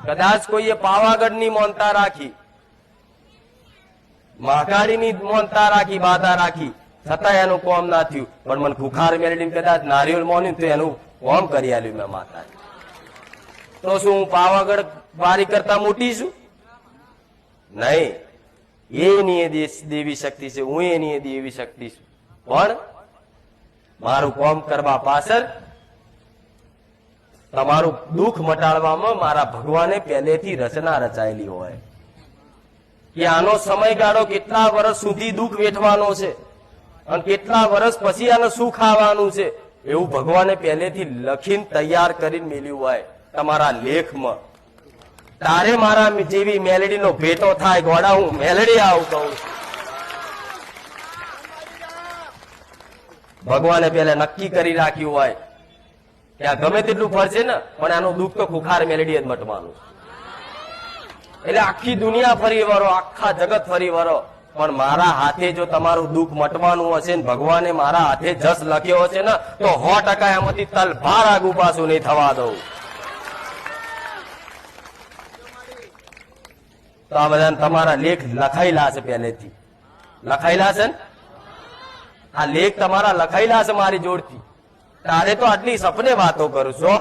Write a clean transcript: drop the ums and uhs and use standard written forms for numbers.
કદાચ કોઈએ પાવાગઢની મોનતા રાખી, મહાકાળીની મોનતા રાખી, બાધા રાખી, છતાં એનું કોમ ના થયું. પણ મને ખુખાર મેળવીને કદાચ નારિયેળ મોન્યું તો એનું કોમ કરી આલ્યું મેં માતા. તો શું હું પાવાગઢ વારી કરતા મોટી છું? નહીં, એની દેવી શક્તિ છે, હું એની દેવી શક્તિ છું. પણ મારું કોમ કરવા પાછળ, તમારું દુઃખ મટાડવામાં મારા ભગવાને પહેલેથી રચના રચાયેલી હોય કે આનો સમયગાળો કેટલા વર્ષ સુધી દુઃખ વેઠવાનો છે અને કેટલા વર્ષ પછી આને સુખ આવવાનું છે, એવું ભગવાને પહેલેથી લખીને તૈયાર કરીને મેલ્યું હોય તમારા લેખમાં. તારે મારા જેવી મેલડીનો ભેટો થાય ગોડા, હું મેલડી આવું કહું. ભગવાને પહેલા નક્કી કરી રાખ્યું હોય કે આ ગમે તેટલું ફરશે ને પણ આનું દુઃખ તો ખુખાર મેલડી જ મટવાનું. એટલે આખી દુનિયા ફરી વરો, આખા જગત ફરી વરો, પણ મારા હાથે જો તમારું દુઃખ મટવાનું હશે ને ભગવાને મારા હાથે જસ લખ્યો હશે ને તો 100% એમાંથી તલભાર આગુ પાછું નહીં થવા દઉં. તો આ બધા તમારા લેખ લખાયેલા છે, પહેલેથી લખાયેલા છે ને. આ લેખ તમારા લખાયેલા છે મારી જોડથી. તારે તો આટલી સપને વાતો કરું છો.